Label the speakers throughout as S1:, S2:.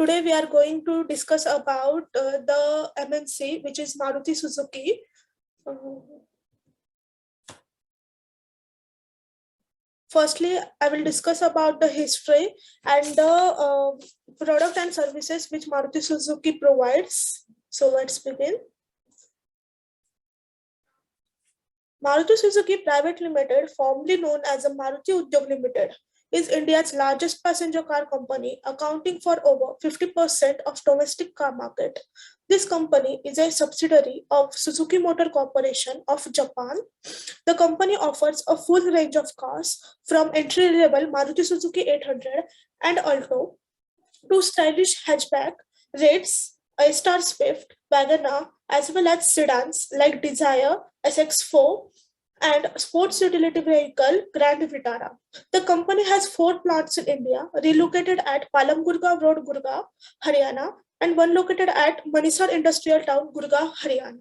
S1: Today we are going to discuss about the MNC, which is Maruti Suzuki. Firstly, I will discuss about the history and the product and services which Maruti Suzuki provides. So let's begin. Maruti Suzuki Private Limited, formerly known as the Maruti Udyog Limited, is India's largest passenger car company, accounting for over 50% of domestic car market. This company is a subsidiary of Suzuki Motor Corporation of Japan. The company offers a full range of cars from entry-level Maruti Suzuki 800 and Alto to stylish hatchback rates, A-Star Swift, WagonR, as well as sedans like Dzire, SX4, and sports utility vehicle Grand Vitara. The company has 4 plants in India, relocated at Palam Gurgaon Road, Gurgaon, Haryana, and one located at Manesar Industrial Town, Gurgaon, Haryana.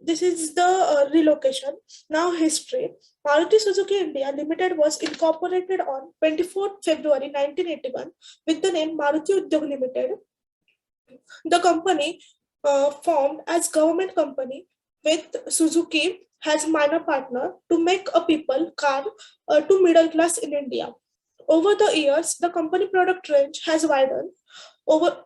S1: This is the relocation. Now history. Maruti Suzuki India Limited was incorporated on 24th February 1981 with the name Maruti Udyog Limited. The company formed as government company with Suzuki as minor partner to make a people car to middle class in India. Over the years, the company product range has widened.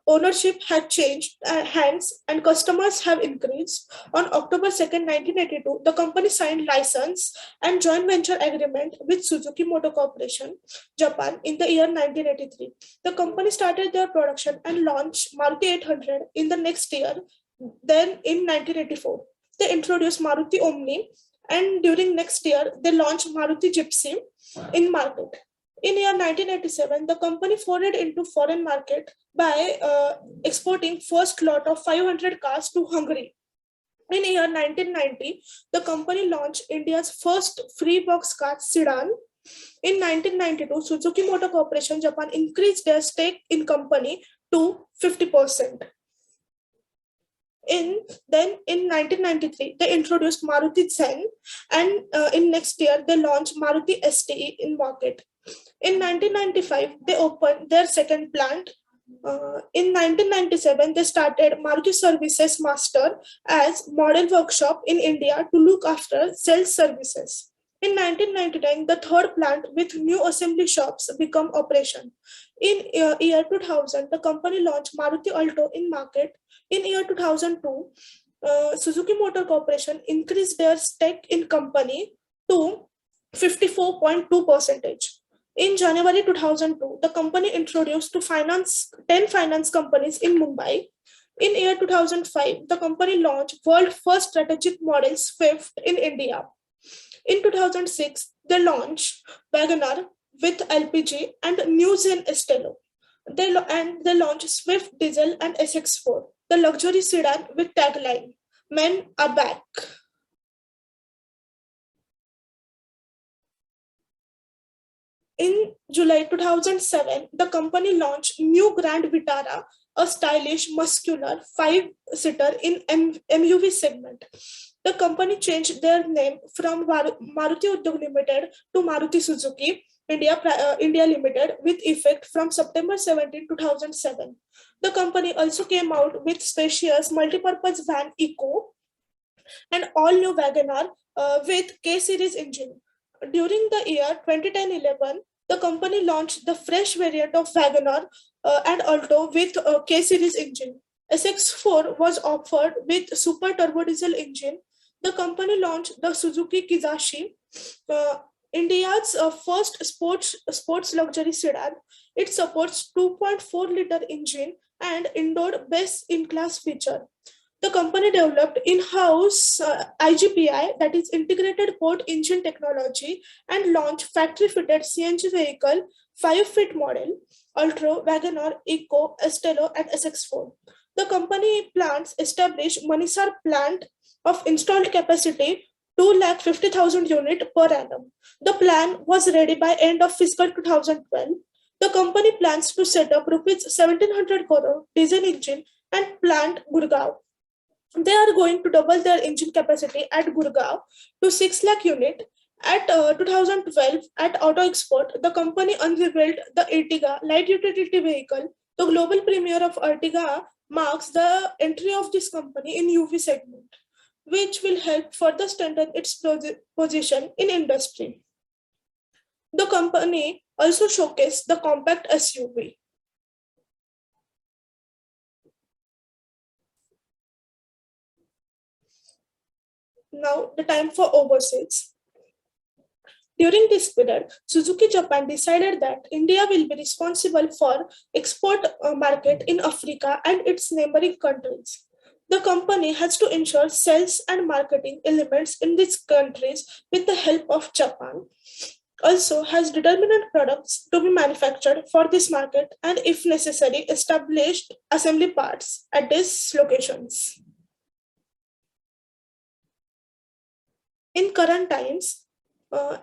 S1: Ownership had changed hands and customers have increased. On October 2nd, 1982, the company signed license and joint venture agreement with Suzuki Motor Corporation, Japan in the year 1983. The company started their production and launched Maruti 800 in the next year. Then in 1984, they introduced Maruti Omni, and during next year, they launched Maruti Gypsy in market. In year 1987, the company forayed into foreign market by exporting first lot of 500 cars to Hungary. In year 1990, the company launched India's first free box car sedan. In 1992, Suzuki Motor Corporation Japan increased their stake in company to 50%. In 1993, they introduced Maruti Zen, and in next year, they launched Maruti STE in market. In 1995, they opened their second plant. In 1997, they started Maruti Services Master as model workshop in India to look after sales services. In 1999, the third plant with new assembly shops became operation. In year 2000, the company launched Maruti Alto in market. In year 2002, Suzuki Motor Corporation increased their stake in company to 54.2%. In January 2002, the company introduced to 10 finance companies in Mumbai. In year 2005, the company launched world first strategic model Swift in India. In 2006, they launched WagonR with LPG and new Zen Estelo. They launched Swift Diesel and SX4, the luxury sedan with tagline, "Men are back." In July 2007, the company launched new Grand Vitara, a stylish, muscular 5-seater in MUV segment. The company changed their name from Maruti Udyog Limited to Maruti Suzuki India Limited with effect from September 17, 2007. The company also came out with spacious multi-purpose van Eco and all-new WagonR with K-series engine. During the year 2010-11, the company launched the fresh variant of WagonR and Alto with a K-series engine. SX4 was offered with super turbo diesel engine. The company launched the Suzuki Kizashi, India's first sports luxury sedan. It supports 2.4-liter engine and indoor best-in-class feature. The company developed in-house IGPI, that is integrated port engine technology, and launched factory-fitted CNG vehicle 5-feet model, Ultra, WagonR, Eco, Estelo, and SX4. The company plans established Manesar plant of installed capacity 250,000 units per annum. The plan was ready by end of fiscal 2012. The company plans to set up rupees 1700 crore diesel engine and plant Gurgaon. They are going to double their engine capacity at Gurgaon to 6 lakh unit. At 2012, at Auto Export, the company unveiled the Ertiga light utility vehicle. The global premiere of Ertiga marks the entry of this company in UV segment, which will help further strengthen its position in industry. The company also showcased the compact SUV. Now, the time for overseas. During this period, Suzuki Japan decided that India will be responsible for export market in Africa and its neighboring countries. The company has to ensure sales and marketing elements in these countries with the help of Japan. Also has determined products to be manufactured for this market and if necessary established assembly parts at these locations. In current times, uh,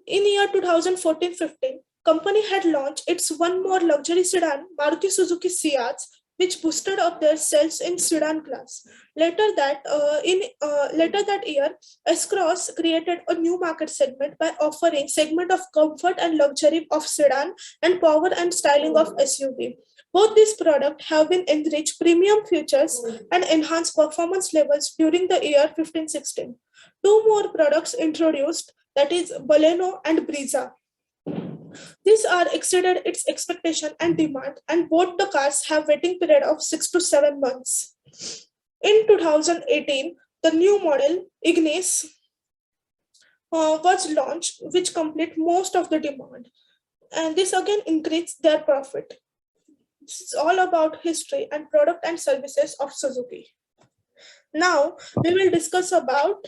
S1: in year 2014-15, company had launched its one more luxury sedan, Maruti Suzuki Ciaz, which boosted up their sales in sedan class. Later that year, S-Cross created a new market segment by offering segment of comfort and luxury of sedan and power and styling of SUV. Both these products have been enriched premium features and enhanced performance levels during the year 15-16. Two more products introduced, that is Baleno and Brisa. These are exceeded its expectation and demand, and both the cars have waiting period of 6 to 7 months. In 2018, the new model Ignis was launched, which complete most of the demand, and this again increased their profit. This is all about history and product and services of Suzuki. Now we will discuss about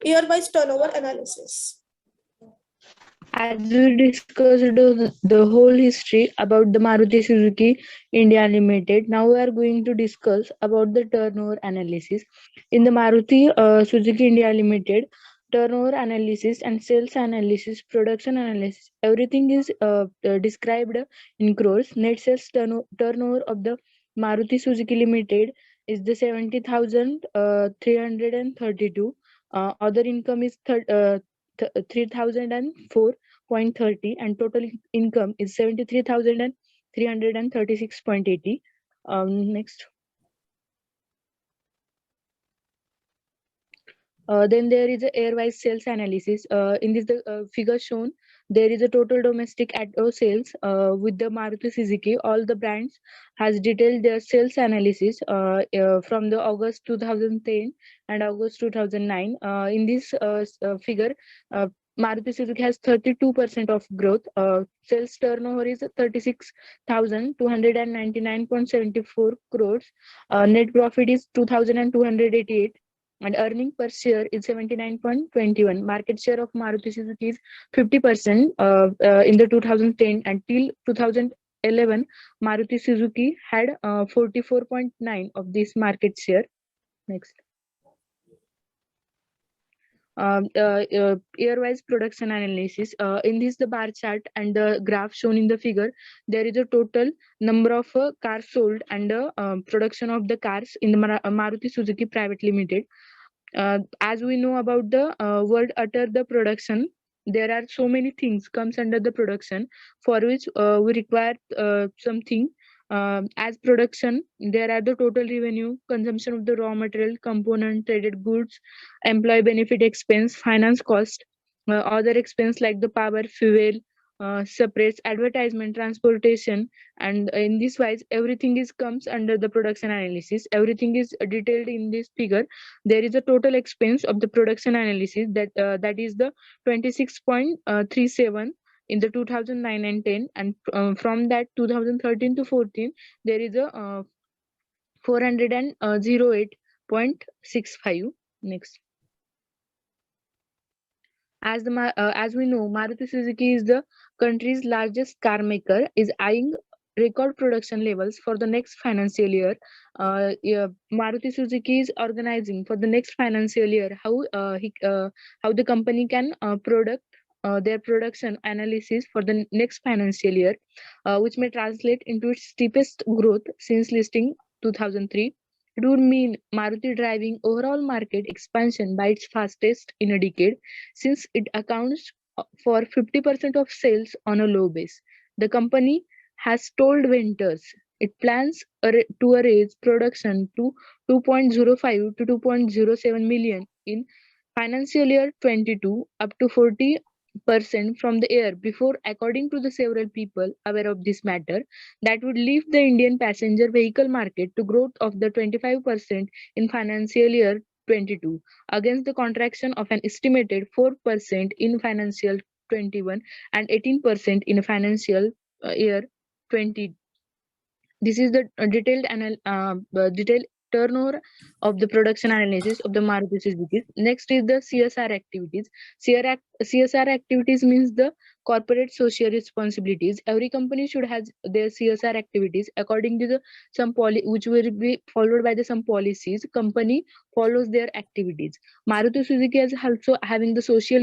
S1: year-wise turnover analysis.
S2: As we discussed the whole history about the Maruti Suzuki India Limited, now we are going to discuss about the turnover analysis. In the Maruti Suzuki India Limited, turnover analysis and sales analysis, production analysis, everything is described in crores. Net sales turnover of the Maruti Suzuki Limited is the 70,332. Other income is 3,004.30 and total income is 73,336.80. Next. Then there is a airwise sales analysis. In this figure shown, there is a total domestic auto sales with the Maruti Suzuki. All the brands has detailed their sales analysis from the August 2010 and August 2009. In this figure, Maruti Suzuki has 32% of growth. Sales turnover is 36,299.74 crores. Net profit is 2,288 and earning per share is 79.21. Market share of Maruti Suzuki is 50% in the 2010 until 2011. Maruti Suzuki had 44.9 of this market share. Next. Year-wise production analysis. In this, the bar chart and the graph shown in the figure, there is a total number of cars sold and the production of the cars in the Maruti Suzuki Private Limited. As we know about the word utter the production, there are so many things comes under the production for which we require something. As production, there are the total revenue, consumption of the raw material, component, traded goods, employee benefit expense, finance cost, other expense like the power, fuel, separates advertisement, transportation, and in this wise everything is comes under the production analysis. Everything is detailed in this figure. There is a total expense of the production analysis that is the 26.37 in the 2009 and 10, and from that 2013 to 14 there is a 408.65. Next. As we know, Maruti Suzuki is the country's largest car maker, is eyeing record production levels for the next financial year. Maruti Suzuki is organizing for the next financial year how the company can product their production analysis for the next financial year, which may translate into its steepest growth since listing 2003. It would mean Maruti driving overall market expansion by its fastest in a decade, since it accounts for 50% of sales on a low base. The company has told vendors it plans to raise production to 2.05 to 2.07 million in financial year 22, up to 40% from the year before, according to the several people aware of this matter. That would lift the Indian passenger vehicle market to growth of the 25% in financial year 22 against the contraction of an estimated 4% in financial 21 and 18% in financial year 20. This is the detailed turnover of the production analysis of the Maruti Suzuki. Next is the CSR activities. CSR activities means the corporate social responsibilities. Every company should have their CSR activities according to the which will be followed by the some policies. Company follows their activities. Maruti Suzuki is also having the social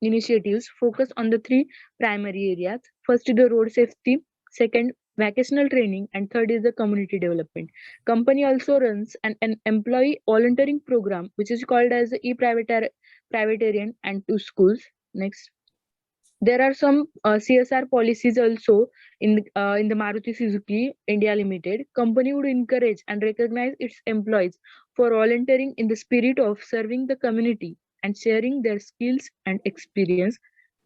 S2: initiatives focus on the three primary areas. First is the road safety. Second, vocational training, and third is the community development. Company also runs an employee volunteering program which is called as the privatarian and to schools. Next, there are some CSR policies also in the Maruti Suzuki India Limited. Company would encourage and recognize its employees for volunteering in the spirit of serving the community and sharing their skills and experience.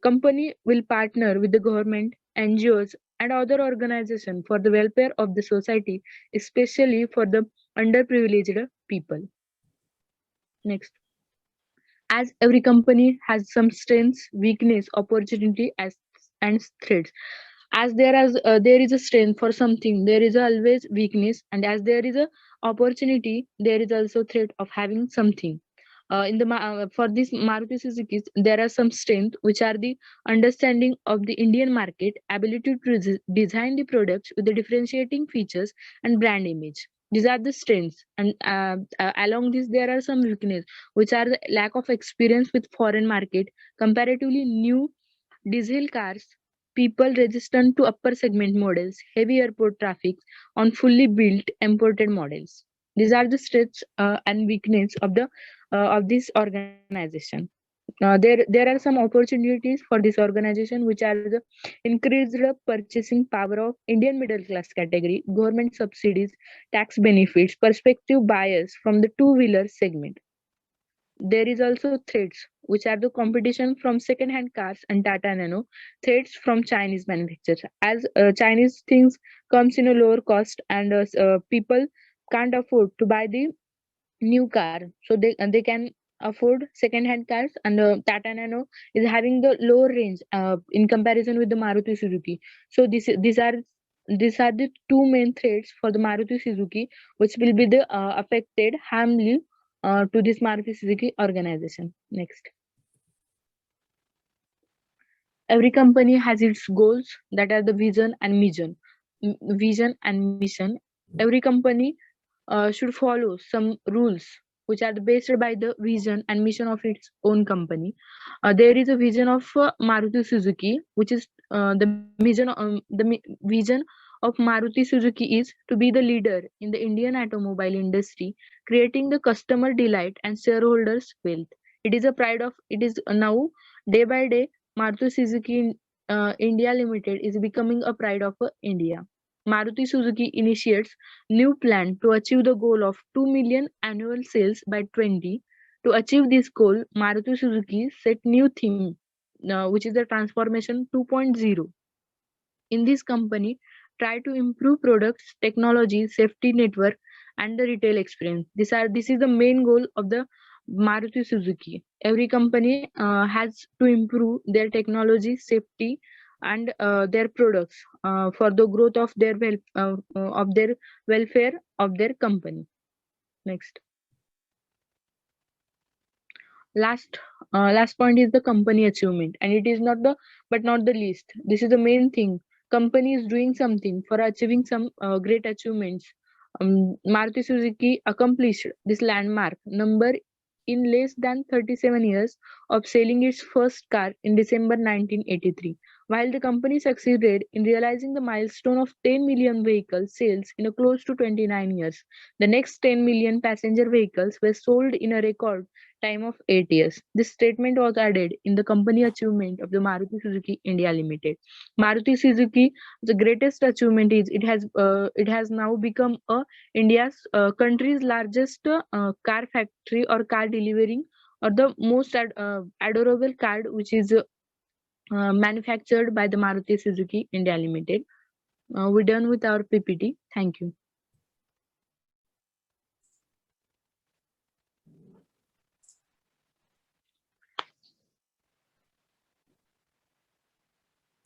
S2: Company will partner with the government, NGOs, and other organizations for the welfare of the society, especially for the underprivileged people. Next, as every company has some strengths, weakness, opportunity, and threats. As there is a strength for something, there is always weakness, and as there is a opportunity, there is also threat of having something. For this Maruti Suzuki, there are some strengths which are the understanding of the Indian market, ability to design the products with the differentiating features and brand image. These are the strengths, and along this, there are some weaknesses, which are the lack of experience with foreign market, comparatively new diesel cars, people resistant to upper segment models, heavy airport traffic on fully built imported models. These are the strengths and weaknesses of this organization. There are some opportunities for this organization, which are the increased purchasing power of Indian middle class category, government subsidies, tax benefits, prospective buyers from the two-wheeler segment. There is also threats, which are the competition from second-hand cars and Tata Nano, threats from Chinese manufacturers. As Chinese things comes in a lower cost, and people can't afford to buy the new car, so they can afford second-hand cars, and Tata Nano is having the lower range in comparison with the Maruti Suzuki. So these are the two main threats for the Maruti Suzuki, which will be the affected harmly to this Maruti Suzuki organization. Next, every company has its goals, that are the vision and mission. Vision and mission. Every company should follow some rules which are based by the vision and mission of its own company. There is a vision of Maruti Suzuki, which is vision of Maruti Suzuki is to be the leader in the Indian automobile industry, creating the customer delight and shareholders wealth. It is now day by day Maruti Suzuki India Limited is becoming a pride of India. Maruti Suzuki initiates new plan to achieve the goal of 2 million annual sales by 20. To achieve this goal, Maruti Suzuki set new theme, which is the transformation 2.0. In this company, try to improve products, technology, safety network, and the retail experience. This is the main goal of the Maruti Suzuki. Every company has to improve their technology, safety, and their products for the growth of of their welfare of their company. Next, last point is the company achievement, and it is not the but not the least. This is the main thing. Company is doing something for achieving some great achievements. Maruti Suzuki accomplished this landmark number in less than 37 years of selling its first car in December 1983. While the company succeeded in realizing the milestone of 10 million vehicle sales in a close to 29 years, the next 10 million passenger vehicles were sold in a record time of 8 years. This statement was added in the company achievement of the Maruti Suzuki India Limited. Maruti Suzuki, the greatest achievement is it has now become India's country's largest car factory or car delivering or the most adorable car which is manufactured by the Maruti Suzuki India Limited. We're done with our PPT. Thank you.